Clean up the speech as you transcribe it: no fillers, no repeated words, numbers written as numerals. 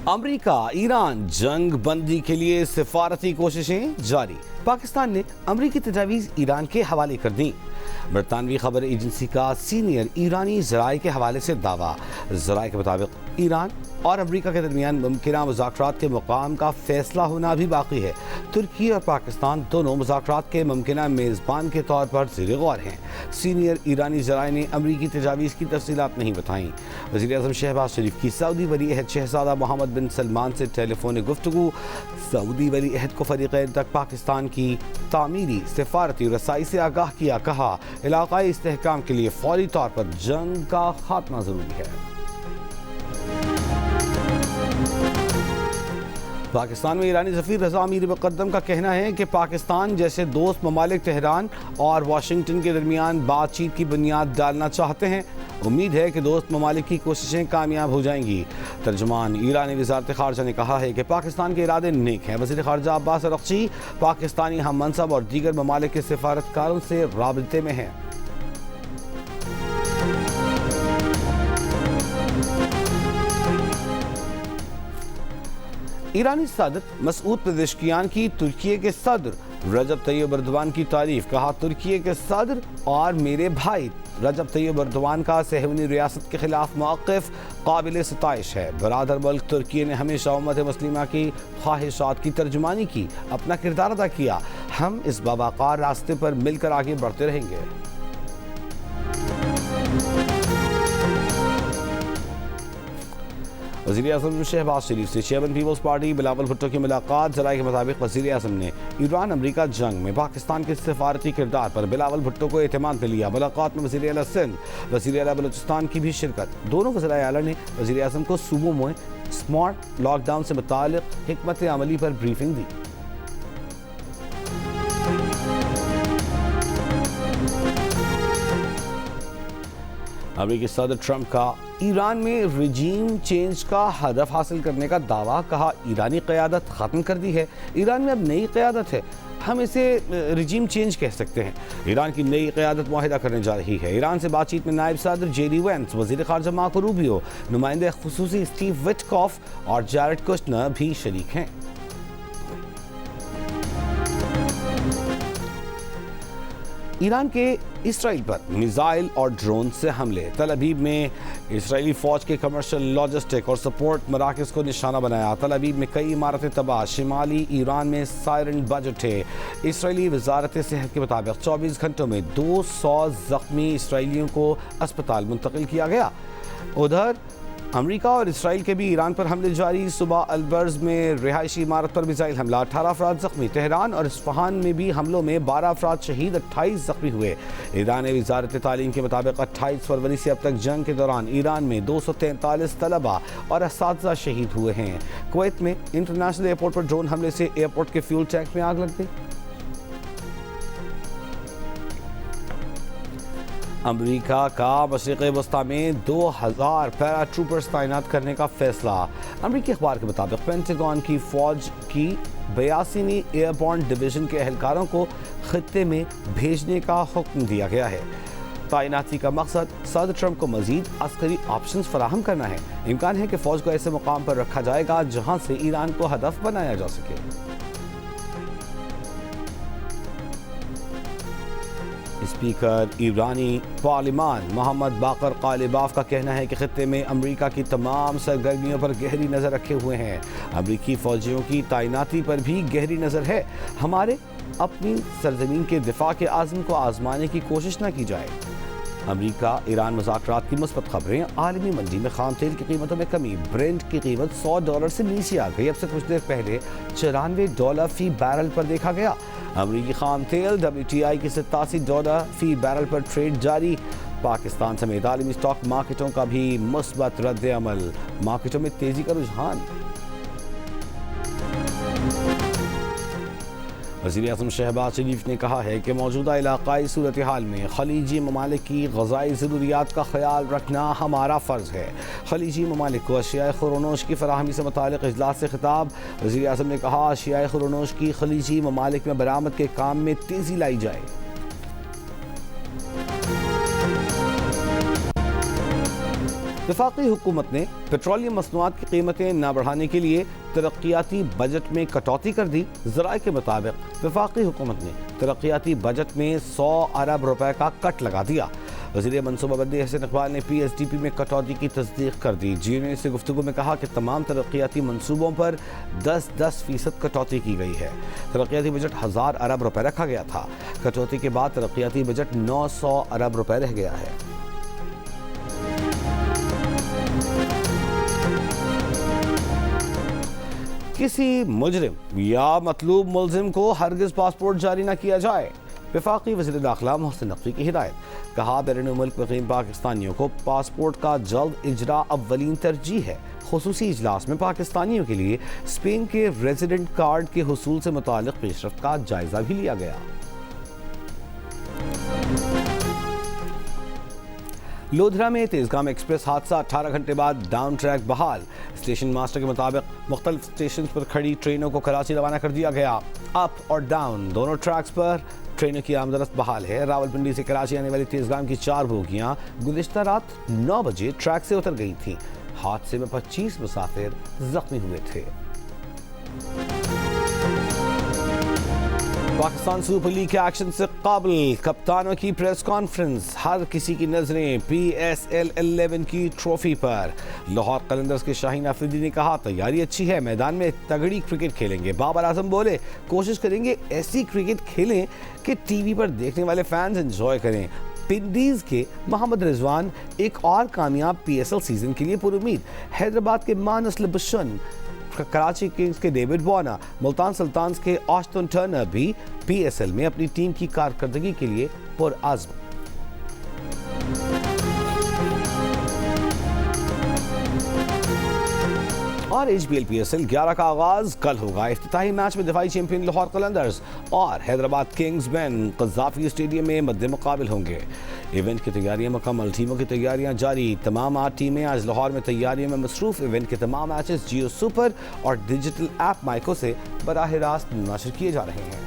America Iran जंग बंदी के लिए सिफारती कोशिशें जारी। पाकिस्तान ने अमेरिकी तजावीज़ ईरान के हवाले कर दी। बरतानवी खबर एजेंसी का सीनियर ईरानी ज़राए के हवाले से दावा। ज़राए के मुताबिक ईरान और अमेरिका के दरमियान मुमकिन मुज़ाकरात के मुकाम का फैसला होना भी बाकी है। तुर्की और पाकिस्तान दोनों मुज़ाकरात के मुमकिन मेज़बान के तौर पर ज़ेर गौर हैं। सीनियर ईरानी ज़राए ने अमेरिकी तजावीज़ की तफसीलात नहीं बताईं। वज़ीर-ए-आज़म शहबाज शरीफ की सऊदी वली अहद शहज़ादा मोहम्मद बिन सलमान से टेलीफोनिक गुफ्तगू। सऊदी वली अहद को फ़रीक़ैन तक पाकिस्तान की तामीरी सिफारती रसाई से आगाह किया। कहा इलाक़ाई इस्तेहकाम के लिए फ़ौरी तौर पर जंग का खात्मा ज़रूरी है। पाकिस्तान में ईरानी सफ़ीर रज़ा अमीर मुक़द्दम का कहना है कि पाकिस्तान जैसे दोस्त ममालिक तेहरान और वाशिंगटन के दरमियान बातचीत की बुनियाद डालना चाहते हैं। उम्मीद है कि दोस्त ममालिक की कोशिशें कामयाब हो जाएंगी। तर्जुमान ईरानी वज़ारत ख़ारजा ने कहा है कि पाकिस्तान के इरादे नेक हैं। वज़ीर ख़ारजा अब्बास अरग़ची पाकिस्तानी हम मनसब और दीगर ममालिक के सिफारतकारों से राबते में हैं। ईरानी सदर मसूद पेज़ेश्कियान की तुर्की के सदर रजब तैयब एर्दोगान की तारीफ। कहा तुर्की के सदर और मेरे भाई रजब तैयब एर्दोगान का सहूनी रियासत के खिलाफ मौक़िफ़ काबिल सताइश है। बरादर मुल्क तुर्की ने हमेशा उम्मत मुस्लिमा की ख्वाहिशात की तर्जुमानी की, अपना किरदार अदा किया। हम इस बावकार रास्ते पर मिलकर आगे बढ़ते रहेंगे। वज़ीर-ए-आज़म शहबाज शरीफ से चेयरमैन पीपल्स पार्टी बिलावल भुट्टो की मुलाकात। ज़राए के मुताबिक वज़ीर-ए-आज़म ने ईरान अमेरिका जंग में पाकिस्तान के सिफारती किरदार पर बिलावल भुट्टो को एतमाद में लिया। मुलाकात में वज़ीर-ए-आला सिंध, वज़ीर-ए-आला बलूचिस्तान की भी शिरकत। दोनों वज़ीर-ए-आला ने वज़ीर-ए-आज़म को सूबों में स्मार्ट लॉकडाउन से मुताल्लिक़ हिकमत अमली पर ब्रीफिंग दी। अमेरिकी सदर ट्रंप का ईरान में रिजीम चेंज का हदफ हासिल करने का दावा। कहा ईरानी क़यादत ख़त्म कर दी है, ईरान में अब नई क़यादत है, हम इसे रिजीम चेंज कह सकते हैं। ईरान की नई क़यादत मुआहिदा करने जा रही है। ईरान से बातचीत में नायब सदर जेडी वेंस, वज़ीर ख़ारजा मार्को रूबियो, नुमाइंदे ख़ुसूसी स्टीव विटकॉफ और जैरेड कुश्नर भी शरीक हैं। ईरान के इसराइल पर मिसाइल और ड्रोन से हमले। तल अबीब में इसराइली फ़ौज के कमर्शियल, लॉजिस्टिक और सपोर्ट मराकज़ को निशाना बनाया। तल अबीब में कई इमारतें तबाह। शिमाली ईरान में सायरन बज उठे। इसराइली वज़ारत सेहत के मुताबिक 24 घंटों में 200 ज़ख्मी इसराइलियों को अस्पताल मुंतकिल किया गया। उधर अमेरिका और इसराइल के भी ईरान पर हमले जारी। सुबह अलबर्ज में रिहायशी इमारत पर मिसाइल हमला, 18 अफराद जख्मी। तेहरान और इस्फहान में भी हमलों में 12 अफराद शहीद, 28 जख्मी हुए। ईरानी वज़ारत तालीम के मुताबिक 28 फरवरी से अब तक जंग के दौरान ईरान में 243 तलबा और असातिज़ा शहीद हुए हैं। कुवैत में इंटरनेशनल एयरपोर्ट पर ड्रोन हमले से एयरपोर्ट के फ्यूल टैंक में आग लग गई। अमेरिका का मशरिक़ वस्ता में 2000 पैरा ट्रूपर्स तैनात करने का फैसला। अमेरिकी अखबार के मुताबिक पेंटागन की फ़ौज की 82वीं एयरबॉर्न डिवीज़न के एहलकारों को खित्ते में भेजने का हुक्म दिया गया है। तैनाती का मकसद सदर ट्रंप को मज़ीद अस्करी ऑप्शंस फराहम करना है। इम्कान है कि फ़ौज को ऐसे मुकाम पर रखा जाएगा जहाँ से ईरान को हदफ बनाया जा सके। स्पीकर ईरानी पार्लिमान मोहम्मद बाकर कालिबाफ का कहना है कि खित्ते में अमेरिका की तमाम सरगर्मियों पर गहरी नज़र रखे हुए हैं। अमेरिकी फ़ौजियों की तैनाती पर भी गहरी नज़र है। हमारे अपनी सरजमीन के दिफा के आज़म को आजमाने की कोशिश न की जाए। अमेरिका ईरान मुज़ाकरात की मुस्बत खबरें। आलमी मंडी में खाम तेल की कीमतों में कमी। ब्रेंट की कीमत $100 से नीचे आ गई। अब से कुछ देर पहले $94 फी बैरल पर देखा गया। अमेरिकी खाम तेल WTI की $87 फी बैरल पर ट्रेड जारी। पाकिस्तान समेत आलमी स्टॉक मार्केटों का भी मुस्बत रद्द अमल। मार्केटों में तेजी का रुझान। वज़ीर-ए-आज़म शहबाज शरीफ ने कहा है कि मौजूदा इलाक़ाई सूरत हाल में खलीजी ममालिक की ग़ज़ाई ज़रूरियात का ख्याल रखना हमारा फ़र्ज़ है। खलीजी ममालिक को अशियाए खुरोनोश की फ़राहमी से मुताल्लिक़ इजलास से खिताब। वज़ीर-ए-आज़म ने कहा अशियाए खुरोनोश की खलीजी ममालिक में बरामद के काम में तेज़ी लाई जाए। वफाकी हुकूमत ने पेट्रोलियम मसनूआत की कीमतें न बढ़ाने के लिए तरक्याती बजट में कटौती कर दी। ज़राए के मुताबिक वफाकी हुकूमत ने तरक्याती बजट में 100 अरब रुपए का कट लगा दिया। वज़ीर मनसूबाबंदी हसन इकबाल ने PSDP में कटौती की तस्दीक कर दी। GNA से गुफ्तगू में कहा कि तमाम तरक्याती मनसूबों पर 10% कटौती की गई है। तरक्याती बजट 1000 अरब रुपए रखा गया था। कटौती के बाद तरक्याती बजट 900 अरब रुपए रह गया है। किसी मुजरिम या मतलूब मुलजिम को हरगिज पासपोर्ट जारी न किया जाए। वफाकी वज़ीर दाखिला मोहसिन नकवी की हिदायत। कहा बैरून मुल्क मुकीम पाकिस्तानियों को पासपोर्ट का जल्द इजरा अव्वलीन तरजीह है। खुसूसी इजलास में पाकिस्तानियों के लिए स्पेन के रेजिडेंट कार्ड के हुसूल से मुतालिक पेशरफ्त का जायजा भी लिया गया। लोधरा में तेजगाम एक्सप्रेस हादसा, 18 घंटे बाद डाउन ट्रैक बहाल। स्टेशन मास्टर के मुताबिक मुख्तलिफ स्टेशन पर खड़ी ट्रेनों को कराची रवाना कर दिया गया। अप और डाउन दोनों ट्रैक्स पर ट्रेनों की आमदरफ्त बहाल है। रावलपिंडी से कराची आने वाली तेजगाम की 4 बोगियां गुज़िश्ता रात 9 बजे ट्रैक से उतर गई थीं। हादसे में 25 मुसाफिर जख्मी हुए थे। पाकिस्तान सुपर लीग के एक्शन से काबिल कप्तानों की प्रेस कॉन्फ्रेंस। हर किसी की नजरें PSL 11 की ट्रॉफी पर। लाहौर कलंदर्स के शाहीन अफरीदी ने कहा तैयारी अच्छी है, मैदान में तगड़ी क्रिकेट खेलेंगे। बाबर आजम बोले कोशिश करेंगे ऐसी क्रिकेट खेलें कि टीवी पर देखने वाले फैंस एंजॉय करें। पिंडीज के मोहम्मद रिजवान एक और कामयाब PSL सीजन के लिए पुरुमीद। हैदराबाद के मानस बशन, कराची किंग्स के डेविड वॉर्नर, मुल्तान सुल्तान्स के ऑस्टन टर्नर भी PSL में अपनी टीम की कारकर्दगी के लिए पुरअज़्म। और HBL PSL 11 का आगाज कल होगा। इफ्तिताही मैच में दिफाई चैंपियन लाहौर कलंदर्स और हैदराबाद किंग्स मैन कज़ाफ़ी स्टेडियम में मद्दे मुकाबिल होंगे। इवेंट की तैयारियां मुकम्मल, टीमों की तैयारियां जारी। तमाम 8 टीमें आज लाहौर में तैयारियों में मसरूफ। इवेंट के तमाम मैचेस जियो सुपर और डिजिटल ऐप माइको से बराह रास्त नशर किए जा रहे हैं।